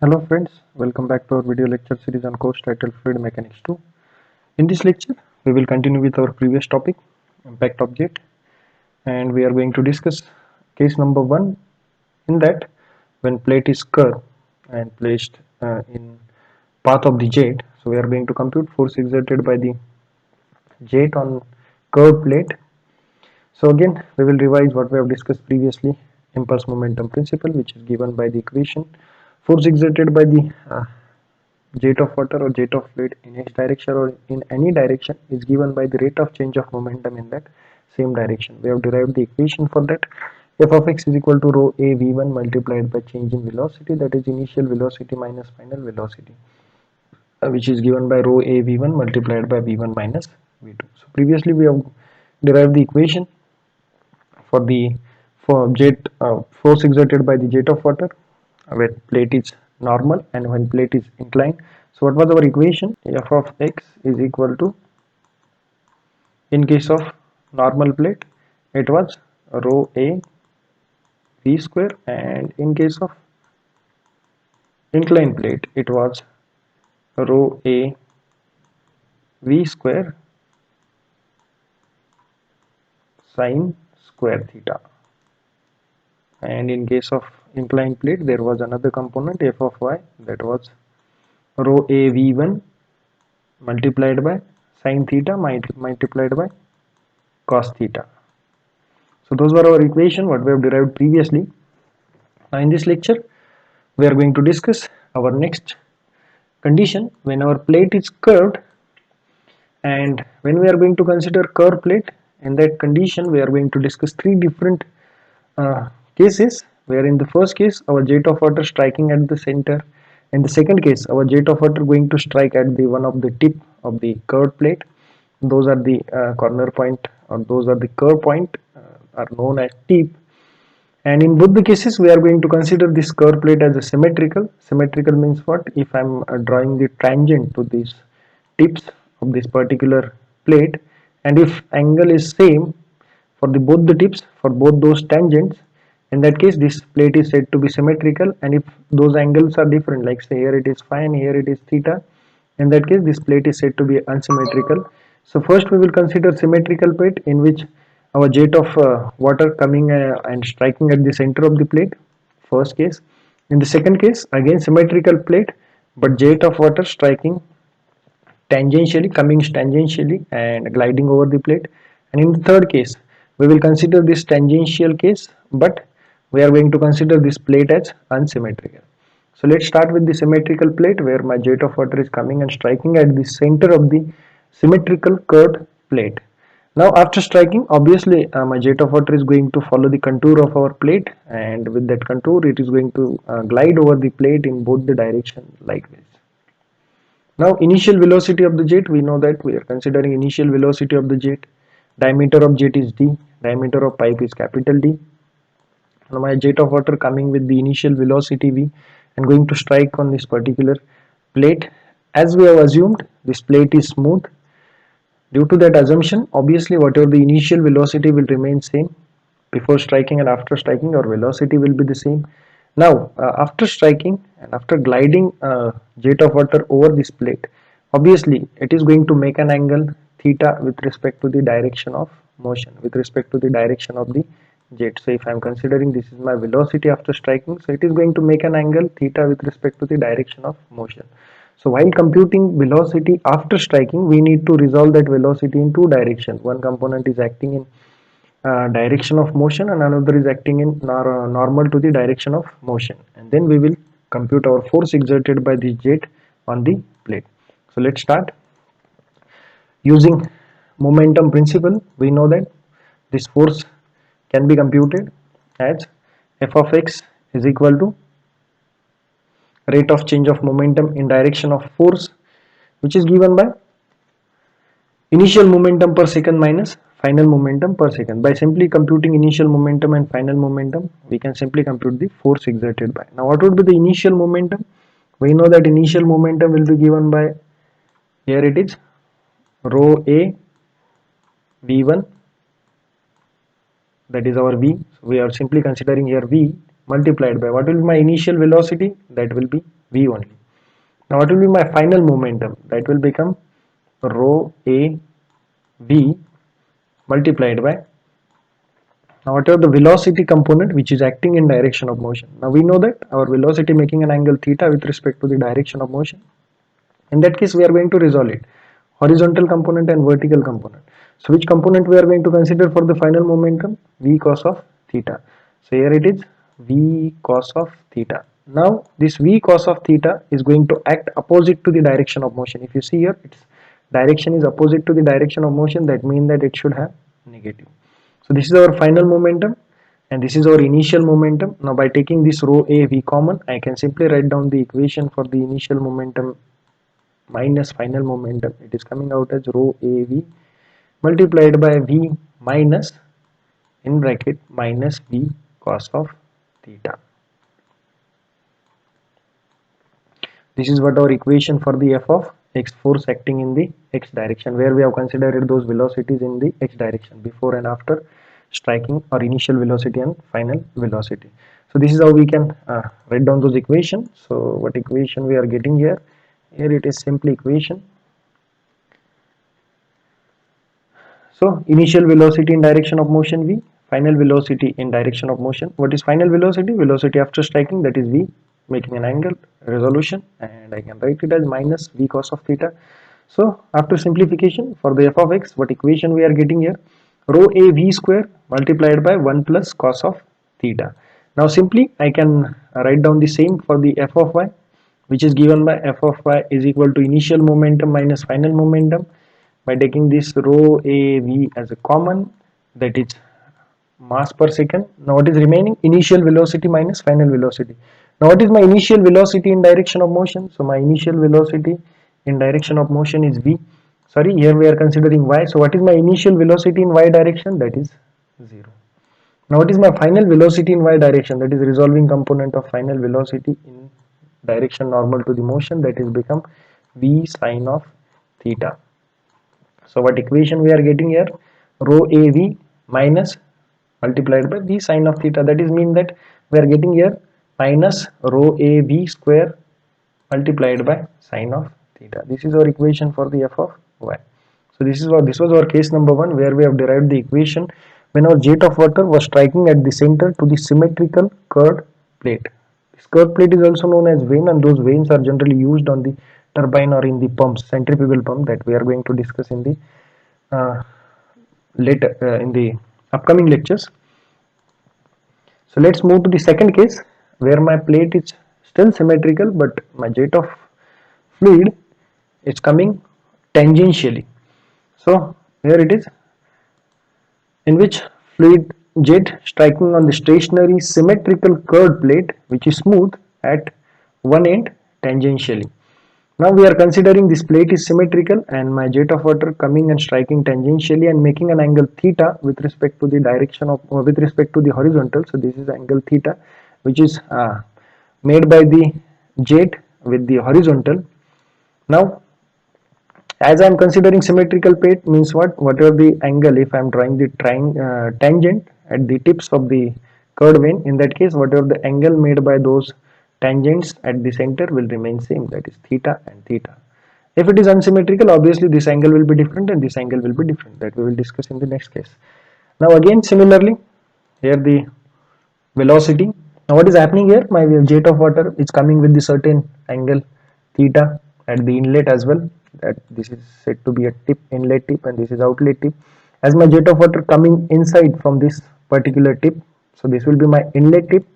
Hello friends, welcome back to our video lecture series on course titled Fluid Mechanics 2. In this lecture, we will continue with our previous topic, impact of jet, and we are going to discuss case number 1. In that, when plate is curved and placed in path of the jet, so we are going to compute force exerted by the jet on curved plate. So again, we will revise what we have discussed previously, impulse momentum principle, which is given by the equation. Force exerted by the jet of water or jet of fluid in x direction or in any direction is given by the rate of change of momentum in that same direction. We have derived the equation for that. F of x is equal to rho a v1 multiplied by change in velocity, that is initial velocity minus final velocity, which is given by rho a v1 multiplied by v1 minus v2. So previously we have derived the equation for the jet force exerted by the jet of water when plate is normal and when plate is inclined. So what was our equation? F of x is equal to, in case of normal plate it was rho a v square, and in case of inclined plate it was rho a v square sine square theta, and in case of inclined plate there was another component f of y, that was rho a v1 multiplied by sine theta multiplied by cos theta. So those were our equation what we have derived previously. Now in this lecture we are going to discuss our next condition when our plate is curved, and when we are going to consider curved plate, in that condition we are going to discuss three different cases, where in the first case our jet of water striking at the center, in the second case our jet of water going to strike at the one of the tip of the curved plate. Those are the corner point, or those are the curve point, are known as tip. And in both the cases we are going to consider this curved plate as a symmetrical. Symmetrical means what? If I am drawing the tangent to these tips of this particular plate, and if angle is same for the both the tips for both those tangents, in that case this plate is said to be symmetrical. And if those angles are different, like say here it is phi and here it is theta, in that case this plate is said to be unsymmetrical. So first we will consider symmetrical plate, in which our jet of water coming and striking at the center of the plate, first case. In the second case again symmetrical plate, but jet of water striking tangentially, coming tangentially and gliding over the plate. And in the third case we will consider this tangential case, but we are going to consider this plate as unsymmetrical. So let's start with the symmetrical plate, where my jet of water is coming and striking at the center of the symmetrical curved plate. Now after striking, obviously my jet of water is going to follow the contour of our plate, and with that contour it is going to glide over the plate in both the direction like this. Now initial velocity of the jet, we know that we are considering initial velocity of the jet. Diameter of jet is d, diameter of pipe is capital D. Now my jet of water coming with the initial velocity v and going to strike on this particular plate. As we have assumed this plate is smooth, due to that assumption obviously whatever the initial velocity will remain same. Before striking and after striking our velocity will be the same. Now after striking and after gliding jet of water over this plate, obviously it is going to make an angle theta with respect to the direction of motion, with respect to the direction of the jet. So if I am considering this is my velocity after striking, so it is going to make an angle theta with respect to the direction of motion. So while computing velocity after striking, we need to resolve that velocity in two directions. One component is acting in direction of motion and another is acting in normal to the direction of motion, and then we will compute our force exerted by the jet on the plate. So let's start. Using momentum principle, we know that this force can be computed as f of x is equal to rate of change of momentum in direction of force, which is given by initial momentum per second minus final momentum per second. By simply computing initial momentum and final momentum, we can simply compute the force exerted by. Now what would be the initial momentum? We know that initial momentum will be given by, here it is, rho a v1, that is our v. So we are simply considering here v, multiplied by what will be my initial velocity, that will be v only. Now what will be my final momentum, that will become rho a v multiplied by, now whatever the velocity component which is acting in direction of motion. Now we know that our velocity making an angle theta with respect to the direction of motion. In that case we are going to resolve it, horizontal component and vertical component. So which component we are going to consider for the final momentum? V cos of theta. So here it is V cos of theta. Now this V cos of theta is going to act opposite to the direction of motion. If you see here, its direction is opposite to the direction of motion, that means that it should have negative. So this is our final momentum and this is our initial momentum. Now by taking this rho a v common, I can simply write down the equation for the initial momentum minus final momentum. It is coming out as rho a v multiplied by v minus, in bracket, minus v cos of theta. This is what our equation for the f of x, force acting in the x direction, where we have considered those velocities in the x direction before and after striking, or initial velocity and final velocity. So this is how we can write down those equations. So what equation we are getting here? Here it is simply equation. So initial velocity in direction of motion v, final velocity in direction of motion. What is final velocity? Velocity after striking, that is v, making an angle, resolution, and I can write it as minus v cos of theta. So after simplification for the f of x, what equation we are getting here? Rho a v square multiplied by 1 plus cos of theta. Now simply I can write down the same for the f of y, which is given by f of y is equal to initial momentum minus final momentum, by taking this rho a v as a common, that is mass per second. Now what is remaining? Initial velocity minus final velocity. Now what is my initial velocity in direction of motion? So my initial velocity in direction of motion is v. Sorry, here we are considering y. So what is my initial velocity in y direction? That is 0. Now what is my final velocity in y direction? That is resolving component of final velocity in direction normal to the motion, that is become v sine of theta. So what equation we are getting here? Rho a v minus multiplied by v sine of theta. That is mean that we are getting here minus rho a v square multiplied by sine of theta. This is our equation for the f of y. So this was our case number 1, where we have derived the equation when our jet of water was striking at the center to the symmetrical curved plate. This curved plate is also known as vane, and those vanes are generally used on the turbine or in the pumps, centrifugal pump, that we are going to discuss in the later in the upcoming lectures. So let's move to the second case, where my plate is still symmetrical but my jet of fluid is coming tangentially. So here it is, in which fluid jet striking on the stationary symmetrical curved plate which is smooth at one end tangentially. Now we are considering this plate is symmetrical and my jet of water coming and striking tangentially and making an angle theta with respect to the direction of, with respect to the horizontal. So this is angle theta, which is made by the jet with the horizontal. Now as I am considering symmetrical plate, means what? Whatever the angle, if I am drawing the tangent at the tips of the curved vane, in that case whatever the angle made by those tangents at the center will remain same, that is theta and theta. If it is unsymmetrical, obviously this angle will be different and this angle will be different, that we will discuss in the next case. Now again similarly, here the velocity. Now what is happening here? My jet of water is coming with the certain angle theta at the inlet as well, that this is said to be a tip, inlet tip, and this is outlet tip. As my jet of water coming inside from this particular tip, so this will be my inlet tip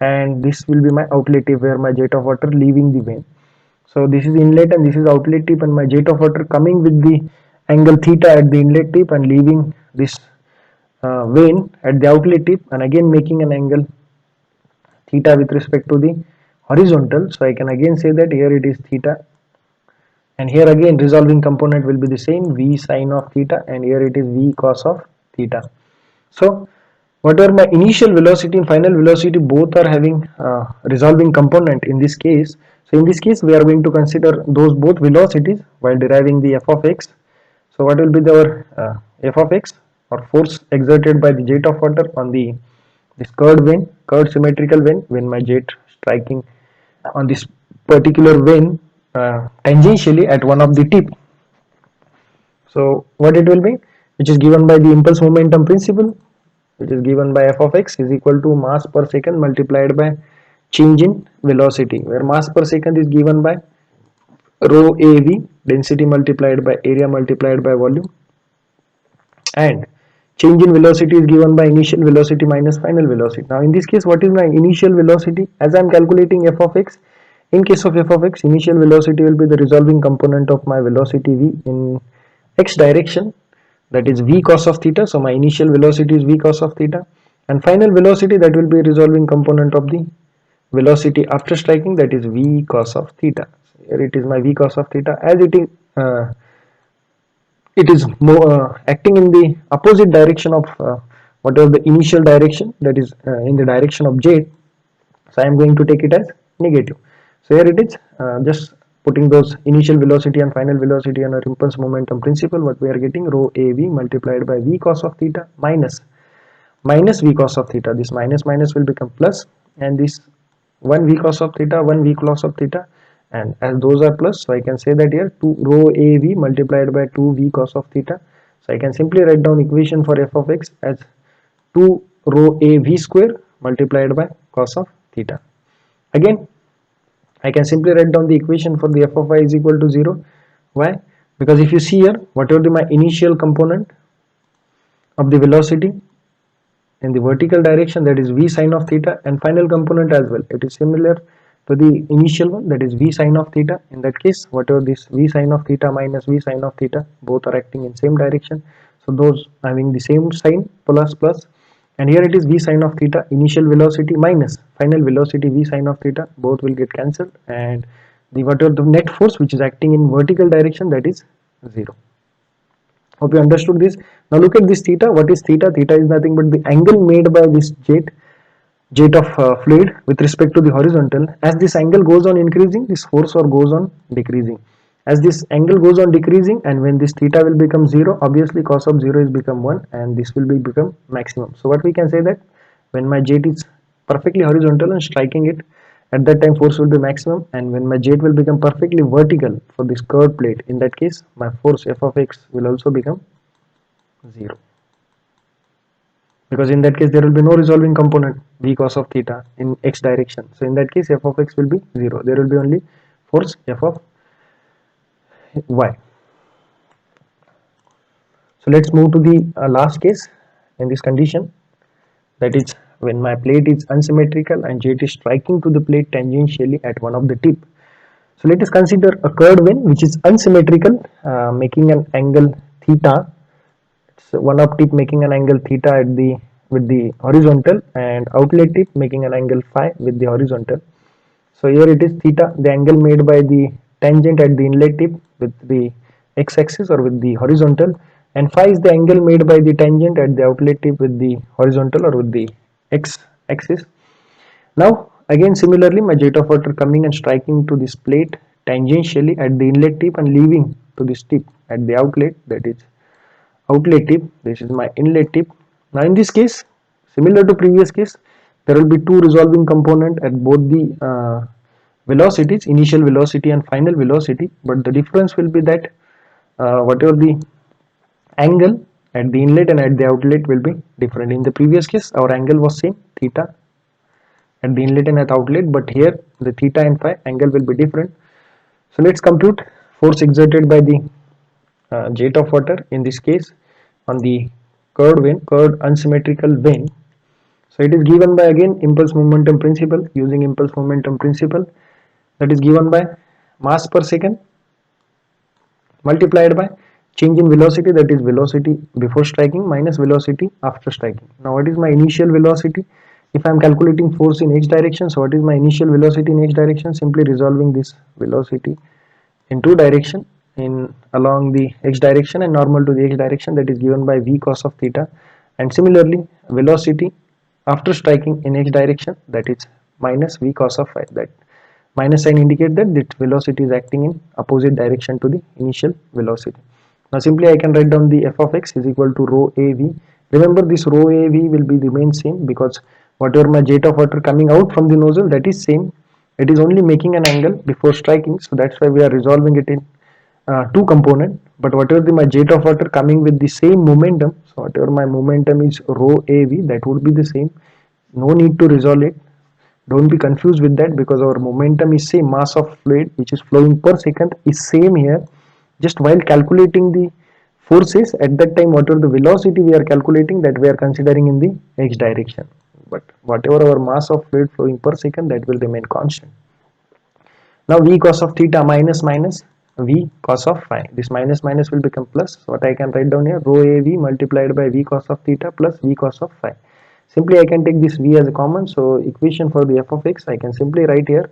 and this will be my outlet tip, where my jet of water leaving the vane. So this is inlet and this is outlet tip, and my jet of water coming with the angle theta at the inlet tip and leaving this vane at the outlet tip, and again making an angle theta with respect to the horizontal. So I can again say that here it is theta, and here again resolving component will be the same, v sine of theta, and here it is v cos of theta. So whatever my initial velocity and final velocity both are having resolving component in this case. So in this case we are going to consider those both velocities while deriving the f of x. So what will be our f of x, or force exerted by the jet of water on the this curved curved symmetrical when my jet striking on this particular vein tangentially at one of the tip. So what it will be, which is given by the impulse momentum principle, which is given by f of x is equal to mass per second multiplied by change in velocity, where mass per second is given by rho av, density multiplied by area multiplied by volume, and change in velocity is given by initial velocity minus final velocity. Now in this case, what is my initial velocity? As I am calculating f of x, in case of f of x, initial velocity will be the resolving component of my velocity v in x direction, that is v cos of theta. So my initial velocity is v cos of theta, and final velocity, that will be resolving component of the velocity after striking, that is v cos of theta. So here it is my v cos of theta, as it is more acting in the opposite direction of whatever the initial direction, that is in the direction of j. So I am going to take it as negative. So here it is just putting those initial velocity and final velocity under impulse momentum principle. What we are getting, rho av multiplied by v cos of theta minus v cos of theta. This minus minus will become plus, and this 1 v cos of theta, 1 v cos of theta, and as those are plus, so I can say that here 2 rho av multiplied by 2 v cos of theta. So I can simply write down equation for f of x as 2 rho av square multiplied by cos of theta. Again, I can simply write down the equation for the f of y is equal to 0. Why? Because if you see here, whatever my initial component of the velocity in the vertical direction, that is v sine of theta, and final component as well, it is similar to the initial one, that is v sine of theta. In that case, whatever this v sine of theta minus v sine of theta, both are acting in same direction, so those having the same sign, plus plus, and here it is v sine of theta, initial velocity minus final velocity v sine of theta, both will get cancelled, and the whatever the net force which is acting in vertical direction, that is 0. Hope you understood this. Now look at this theta. What is theta? Theta is nothing but the angle made by this jet of fluid with respect to the horizontal. As this angle goes on increasing, this force or goes on decreasing. As this angle goes on decreasing, and when this theta will become 0, obviously cos of 0 is become 1, and this will become maximum. So what we can say that when my jet is perfectly horizontal and striking it, at that time force will be maximum, and when my jet will become perfectly vertical for this curved plate, in that case my force f of x will also become 0, because in that case there will be no resolving component v cos of theta in x direction. So in that case f of x will be 0, there will be only force f of y. So let's move to the last case in this condition, that is when my plate is unsymmetrical and jet is striking to the plate tangentially at one of the tip. So let us consider a curved vein which is unsymmetrical, making an angle theta. So one up tip making an angle theta at the with the horizontal, and outlet tip making an angle phi with the horizontal. So here it is theta, the angle made by the tangent at the inlet tip with the x-axis or with the horizontal, and phi is the angle made by the tangent at the outlet tip with the horizontal or with the x-axis. Now again similarly, my jet of water coming and striking to this plate tangentially at the inlet tip and leaving to this tip at the outlet, that is outlet tip. This is my inlet tip. Now in this case, similar to previous case, there will be two resolving component at both the velocities, initial velocity and final velocity, but the difference will be that whatever the angle at the inlet and at the outlet will be different. In the previous case our angle was same, theta at the inlet and at outlet, but here the theta and phi angle will be different. So let's compute force exerted by the jet of water in this case on the curved unsymmetrical vein. So it is given by again impulse momentum principle. Using impulse momentum principle, that is given by mass per second multiplied by change in velocity, that is velocity before striking minus velocity after striking. Now what is my initial velocity? If I am calculating force in x direction, so what is my initial velocity in x direction? Simply resolving this velocity in two direction, in along the x direction and normal to the x direction, that is given by v cos of theta, and similarly velocity after striking in x direction, that is minus v cos of phi. That minus sign indicate that the velocity is acting in opposite direction to the initial velocity. Now simply I can write down the f of x is equal to rho av. Remember this rho av will be remain same, because whatever my jet of water coming out from the nozzle, that is same. It is only making an angle before striking, so that's why we are resolving it in two component. But whatever my jet of water coming with the same momentum, so whatever my momentum is rho av, that would be the same. No need to resolve it. Don't be confused with that, because our momentum is same. Mass of fluid which is flowing per second is same here. Just while calculating the forces at that time, whatever the velocity we are calculating, that we are considering in the x direction, but whatever our mass of fluid flowing per second, that will remain constant. Now v cos of theta minus minus v cos of phi, this minus minus will become plus. So what I can write down here, rho av multiplied by v cos of theta plus v cos of phi. Simply I can take this v as a common, so equation for the f of x I can simply write here,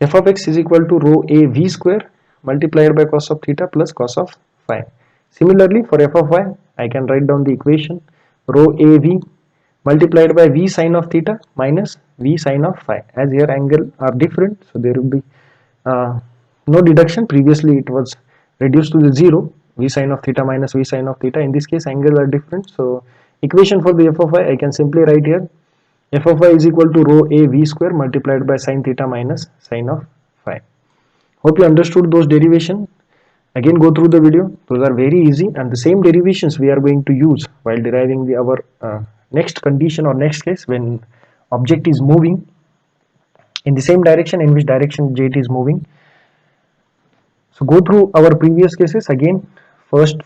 f of x is equal to rho a v square multiplied by cos of theta plus cos of phi. Similarly for f of y, I can write down the equation, rho a v multiplied by v sine of theta minus v sine of phi. As here angle are different, so there will be no deduction. Previously it was reduced to the 0, v sine of theta minus v sine of theta. In this case angle are different, so equation for the f of y I can simply write here, f of y is equal to rho a v square multiplied by sine theta minus sine of phi. Hope you understood those derivation. Again go through the video, those are very easy, and the same derivations we are going to use while deriving our next condition or next case, when object is moving in the same direction in which direction jet is moving. So go through our previous cases again. First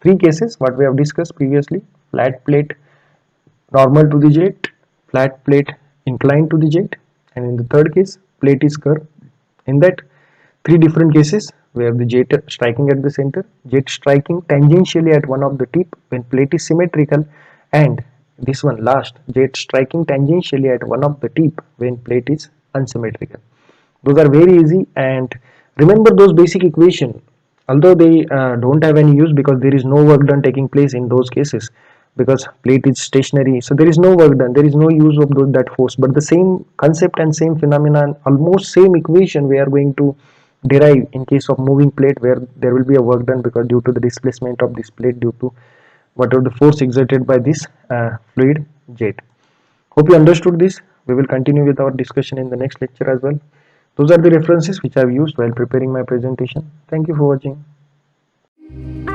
three cases what we have discussed previously: flat plate normal to the jet, flat plate inclined to the jet, and in the third case plate is curved. In that three different cases where the jet striking at the center, jet striking tangentially at one of the tip when plate is symmetrical, and this one last, jet striking tangentially at one of the tip when plate is unsymmetrical. Those are very easy, and remember those basic equation, although they don't have any use because there is no work done taking place in those cases, because plate is stationary, so there is no work done, there is no use of that force, but the same concept and same phenomenon, almost same equation we are going to derive in case of moving plate, where there will be a work done because due to the displacement of this plate due to whatever the force exerted by this fluid jet. Hope you understood this. We will continue with our discussion in the next lecture as well. Those are the references which I have used while preparing my presentation. Thank you for watching.